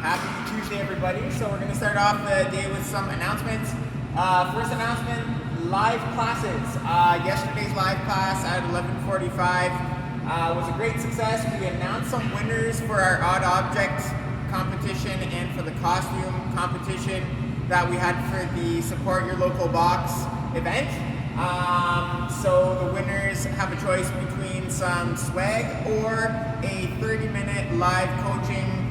Happy Tuesday, everybody. So we're going to start off the day with some announcements. First announcement, live classes. Yesterday's live class at 11:45 was a great success. We announced some winners for our odd object competition and for the costume competition that we had for the Support Your Local Box event. So the winners have a choice between some swag or a 30-minute live coaching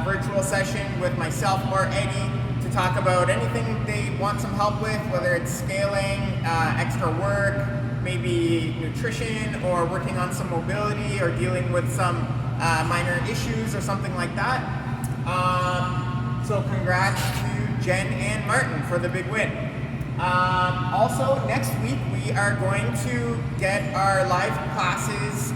virtual session with myself or Eddie to talk about anything they want some help with, whether it's scaling, extra work, maybe nutrition, or working on some mobility, or dealing with some minor issues or something like that. So congrats to Jen and Martin for the big win. Also, next week we are going to get our live classes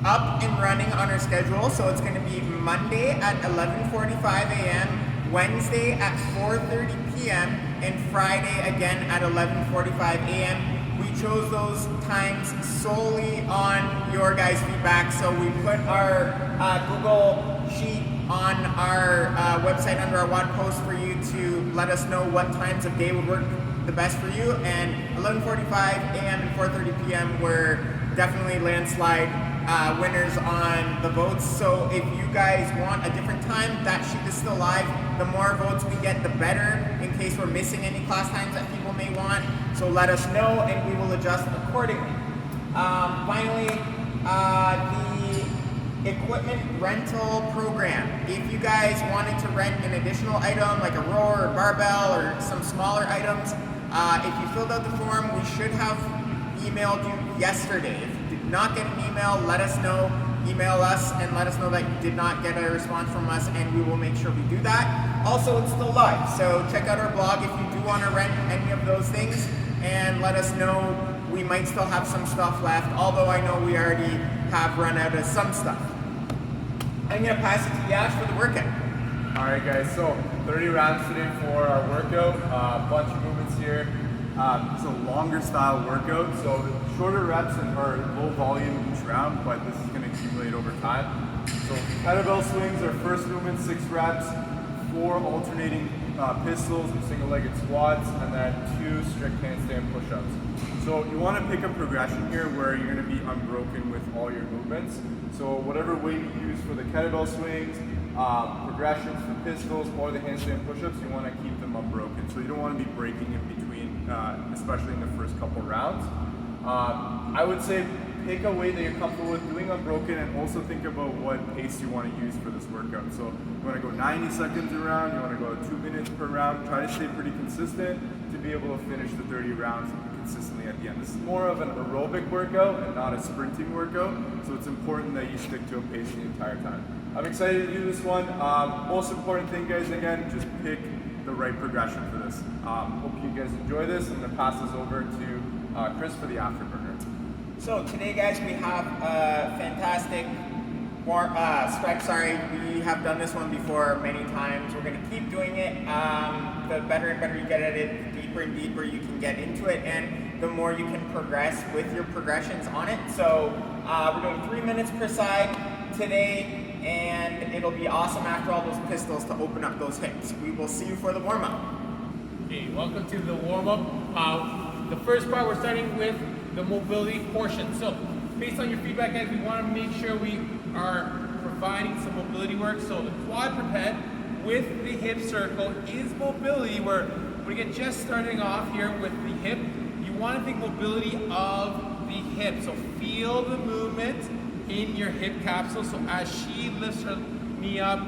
up and running on our schedule. So it's going to be Monday at 11:45 a.m., Wednesday at 4:30 p.m., and Friday again at 11:45 a.m. We chose those times solely on your guys' feedback. So we put our Google Sheet on our website under our WOD post for you to let us know what times of day would work the best for you. And 11:45 a.m. and 4:30 p.m. were definitely landslide winners on the votes. So if you guys want a different time, that sheet is still live. The more votes we get, the better, in case we're missing any class times that people may want. So let us know and we will adjust accordingly. Finally, the equipment rental program. If you guys wanted to rent an additional item like a rower or barbell or some smaller items, if you filled out the form, we should have emailed you yesterday. If you did not get an email, let us know. Email us and let us know that you did not get a response from us, and we will make sure we do that. Also, it's still live, so check out our blog if you do want to rent any of those things, and let us know. We might still have some stuff left, although I know we already have run out of some stuff. I'm going to pass it to Yash for the workout. Alright guys, so 30 rounds today for our workout, a bunch of movements here. It's a longer style workout, so shorter reps and or low volume each round, but this is going to accumulate over time. So kettlebell swings are first movement, 6 reps, 4 alternating pistols and single-legged squats, and then 2 strict handstand push-ups. So you want to pick a progression here where you're going to be unbroken with all your movements. So whatever weight you use for the kettlebell swings, progressions for pistols, or the handstand push-ups, you want to keep them unbroken. So you don't want to be breaking in between, especially in the first couple rounds. I would say pick a weight that you're comfortable with doing unbroken, and also think about what pace you want to use for this workout. So you want to go 90 seconds a round, you want to go 2 minutes per round, try to stay pretty consistent to be able to finish the 30 rounds consistently at the end. This is more of an aerobic workout and not a sprinting workout, so it's important that you stick to a pace the entire time. I'm excited to do this one. Most important thing, guys, again, just pick the right progression for this. Hope you guys enjoy this. I'm going to pass this over to Chris for the afterburner. So today, guys, we have a fantastic stretch. We have done this one before many times. We're going to keep doing it. The better and better you get at it, the deeper and deeper you can get into it, and the more you can progress with your progressions on it. So we're doing 3 minutes per side today, and it'll be awesome after all those pistols to open up those hips. We will see you for the warm-up. Okay, welcome to the warm-up. The first part, we're starting with the mobility portion. So based on your feedback, guys, we want to make sure we are providing some mobility work. So the quadruped with the hip circle is mobility, where we get just starting off here with the hip. You want to think mobility of the hip. So feel the movement in your hip capsule. So as she lifts her knee up,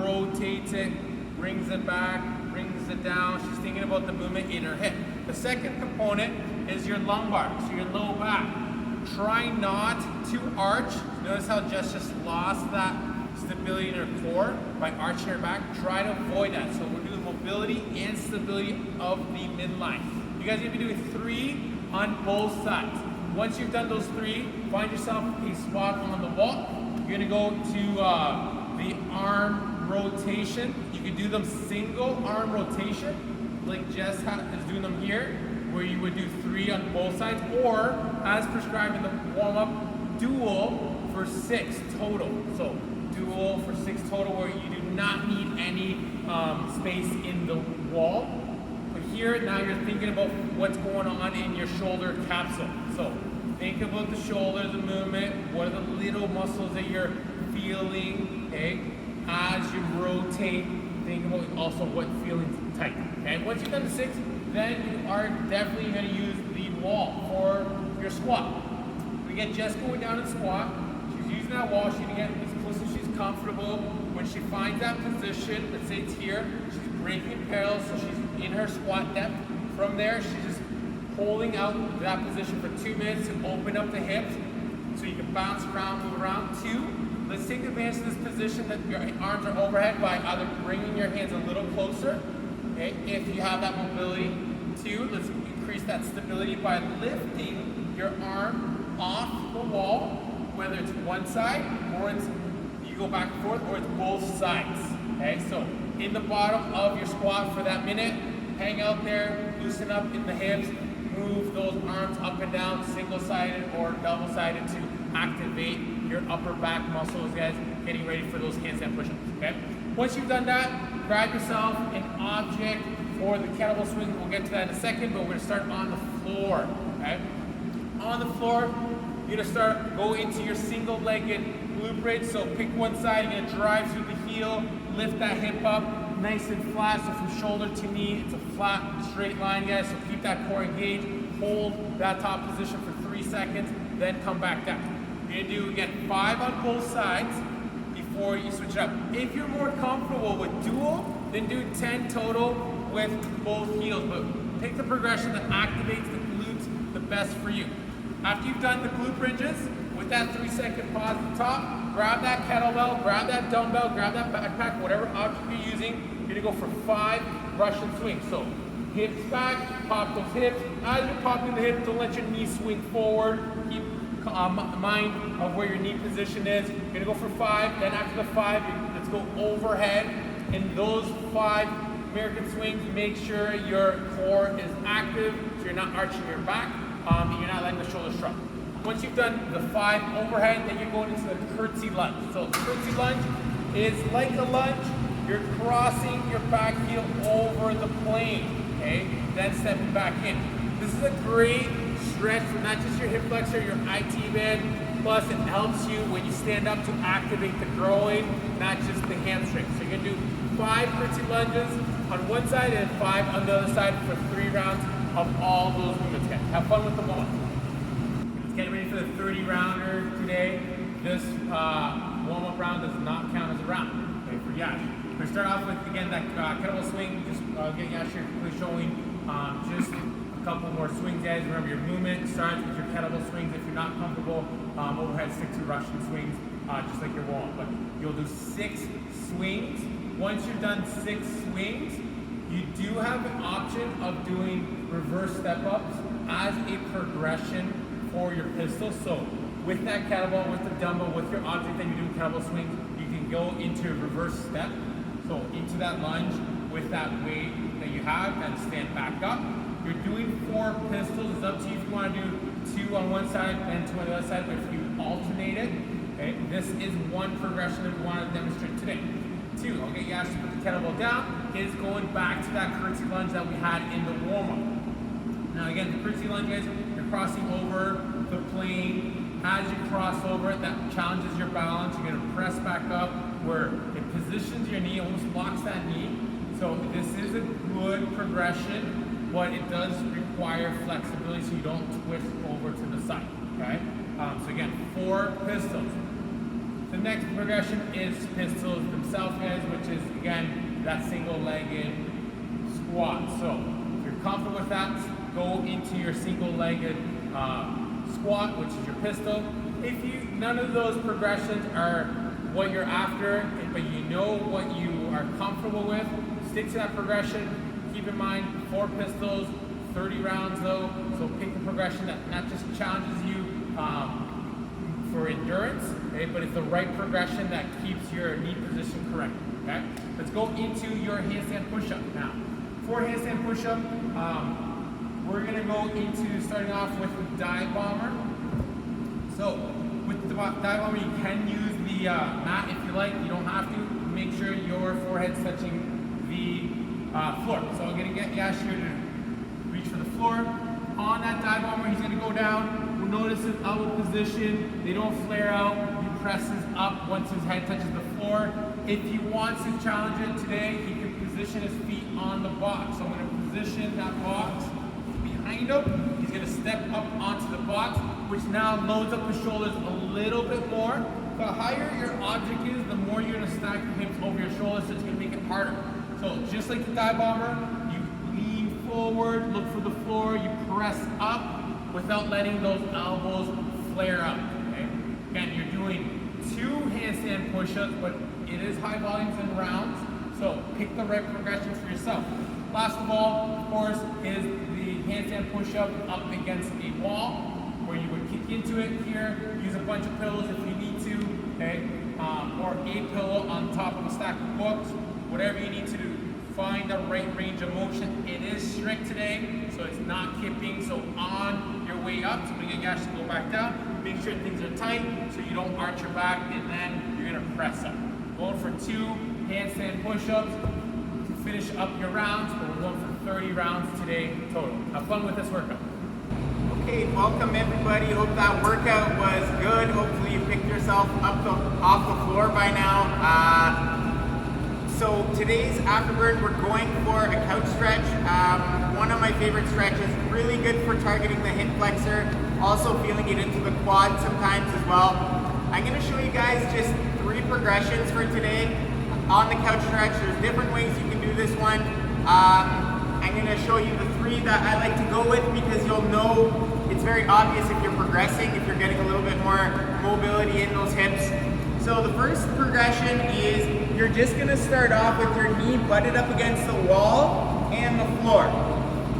rotates it, brings it back, brings it down, she's thinking about the movement in her hip. The second component is your lumbar, so your low back. Try not to arch. Notice how Jess just lost that stability in her core by arching her back. Try to avoid that. So we're doing mobility and stability of the midline. You guys are going to be doing 3 on both sides. Once you've done those 3, find yourself a spot on the wall. You're going to go to the arm rotation. You can do them single arm rotation, like Jess is doing them here, where you would do 3 on both sides, or as prescribed in the warm-up, dual for 6 total. So dual for 6 total, where you do any space in the wall. But here, now you're thinking about what's going on in your shoulder capsule. So think about the shoulder, the movement, what are the little muscles that you're feeling, okay? As you rotate, think about also what feeling tight, okay? Once you've done the 6, then you are definitely gonna use the wall for your squat. Again, just going down and squat, she's using that wall, she's gonna get as close as she's comfortable. When she finds that position, let's say it's here, she's breaking parallel, so she's in her squat depth. From there, she's just holding out that position for 2 minutes to open up the hips, so you can bounce around, move around. 2, let's take advantage of this position that your arms are overhead by either bringing your hands a little closer, okay, if you have that mobility. 2, let's increase that stability by lifting your arm off the wall, whether it's one side or it's you go back and forth, or it's both sides. Okay, so in the bottom of your squat for that minute, hang out there, loosen up in the hips, move those arms up and down, single-sided or double-sided to activate your upper back muscles, guys, getting ready for those handstand push-ups, okay? Once you've done that, grab yourself an object for the kettlebell swing. We'll get to that in a second, but we're gonna start on the floor, okay? On the floor, you're gonna go into your single-legged glute bridge. So pick one side, you're gonna drive through the heel, lift that hip up, nice and flat. So from shoulder to knee, it's a flat, straight line, guys. So keep that core engaged, hold that top position for 3 seconds, then come back down. You're gonna do, again, 5 on both sides before you switch it up. If you're more comfortable with dual, then do 10 total with both heels, but pick the progression that activates the glutes the best for you. After you've done the glute bridges, with that 3-second pause at the top, grab that kettlebell, grab that dumbbell, grab that backpack, whatever object you're using, you're gonna go for 5 Russian swings. So hips back, pop those hips. As you're popping the hips, don't let your knees swing forward. Keep mind of where your knee position is. You're gonna go for 5, then after the 5, let's go overhead. In those 5 American swings, make sure your core is active, so you're not arching your back, and you're not letting the shoulders shrug. Once you've done the 5 overhead, then you're going into the curtsy lunge. So the curtsy lunge is like a lunge. You're crossing your back heel over the plane, okay? Then stepping back in. This is a great stretch for not just your hip flexor, your IT band, plus it helps you when you stand up to activate the groin, not just the hamstring. So you're gonna do 5 curtsy lunges on one side and 5 on the other side for 3 rounds of all those movements, guys. Have fun with them all. Let's get ready for the 30-rounder today. This warm-up round does not count as a round, okay, for Yash. We're gonna start off with, again, that kettlebell swing. Just get Yash here quickly showing just a couple more swings, guys. Remember, your movement starts with your kettlebell swings. If you're not comfortable, overhead, stick to Russian swings, just like your warm-up. But you'll do 6 swings. Once you've done 6 swings, you do have an option of doing reverse step-ups as a progression for your pistol. So with that kettlebell, with the dumbbell, with your object that you're doing kettlebell swings, you can go into a reverse step. So into that lunge with that weight that you have, and stand back up. You're doing 4 pistols. It's up to you if you want to do 2 on one side and 2 on the other side, but if you alternate it, okay, this is one progression that we want to demonstrate today. 2, I'll get Yash to put the kettlebell down, is going back to that curtsy lunge that we had in the warm-up. Now again, the curtsy lunge, guys, you're crossing over the plane. As you cross over it, that challenges your balance. You're gonna press back up where it positions your knee, almost locks that knee. So this is a good progression, but it does require flexibility so you don't twist over to the side, okay? So again, 4 pistols. The next progression is pistols themselves, guys, which is, again, that single-legged squat. So if you're comfortable with that, go into your single-legged squat, which is your pistol. If none of those progressions are what you're after, but you know what you are comfortable with, stick to that progression. Keep in mind, 4 pistols, 30 rounds though, so pick the progression that not just challenges you for endurance, okay, but it's the right progression that keeps your knee position correct, okay? Let's go into your handstand push-up now. For handstand push-up, we're gonna go into starting off with the dive bomber. So with the dive bomber, you can use the mat if you like. You don't have to. Make sure your forehead forehead's touching the floor. So I'm gonna get Yash here to reach for the floor. On that dive bomber, he's gonna go down. We'll notice his elbow position. They don't flare out. He presses up once his head touches the floor. If he wants to challenge it today, he can position his feet on the box. So I'm gonna position that box behind him. He's gonna step up onto the box, which now loads up his shoulders a little bit more. The higher your object is, the more you're gonna stack your hips over your shoulders, so it's gonna make it harder. So just like the dive bomber, you lean forward, look for the floor, you press up without letting those elbows flare up, okay? Again, you're doing 2 handstand push-ups, but it is high volumes and rounds, so pick the right progression for yourself. Last of all, of course, is the handstand push-up up against a wall, where you would kick into it here, use a bunch of pillows if you need to, okay? Or a pillow on top of a stack of books, whatever you need to do. Find the right range of motion. It is strict today, so it's not kipping. So on your way up, so we get Yash to go back down, make sure things are tight so you don't arch your back, and then you're gonna press up. Going for 2 handstand push-ups to finish up your rounds, but we're going for 30 rounds today total. Have fun with this workout. Okay, welcome everybody. Hope that workout was good. Hopefully you picked yourself up off the floor by now. So today's afterburn, we're going for a couch stretch. One of my favorite stretches, really good for targeting the hip flexor, also feeling it into the quad sometimes as well. I'm gonna show you guys just 3 progressions for today on the couch stretch. There's different ways you can do this one. I'm gonna show you the 3 that I like to go with because you'll know it's very obvious if you're progressing, if you're getting a little bit more mobility in those hips. So the first progression is you're just gonna start off with your knee butted up against the wall and the floor.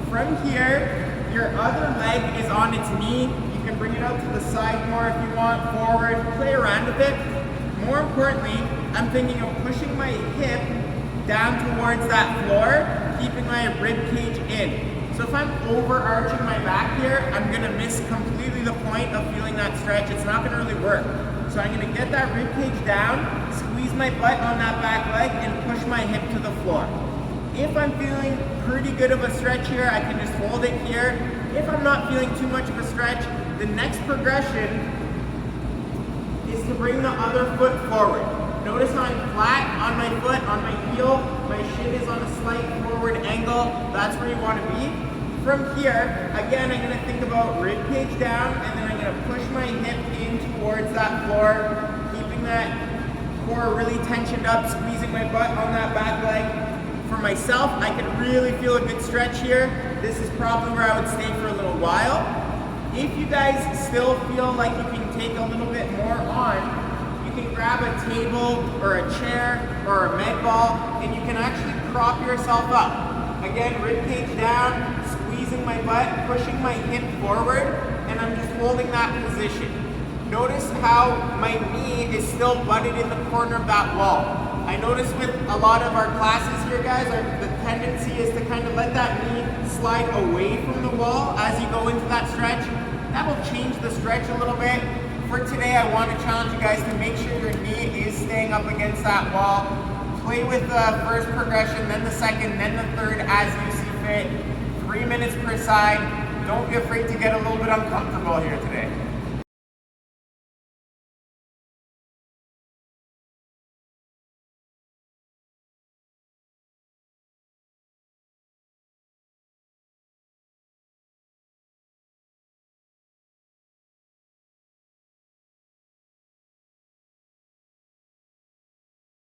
From here, your other leg is on its knee. You can bring it out to the side more if you want, forward, play around a bit. More importantly, I'm thinking of pushing my hip down towards that floor, keeping my rib cage in. So if I'm overarching my back here, I'm gonna miss completely the point of feeling that stretch. It's not gonna really work. So I'm gonna get that rib cage down, squeeze my butt on that back leg, and push my hip to the floor. If I'm feeling pretty good of a stretch here, I can just hold it here. If I'm not feeling too much of a stretch, the next progression is to bring the other foot forward. Notice how I'm flat on my foot, on my heel. My shin is on a slight forward angle. That's where you want to be. From here, again, I'm going to think about rib cage down, and then I'm going to push my hip in towards that floor, keeping that core really tensioned up, squeezing my butt on that back leg. For myself, I can really feel a good stretch here. This is probably where I would stay for a little while. If you guys still feel like you can take a little bit more on, you can grab a table or a chair or a med ball, and you can actually prop yourself up. Again, rib cage down, squeezing my butt, pushing my hip forward, and I'm just holding that position. Notice how my knee is still butted in the corner of that wall. I notice with a lot of our classes here, guys, the tendency is to kind of let that knee slide away from the wall as you go into that stretch. That will change the stretch a little bit. For today, I want to challenge you guys to make sure your knee is staying up against that wall. Play with the first progression, then the second, then the third as you see fit. 3 minutes per side. Don't be afraid to get a little bit uncomfortable here today.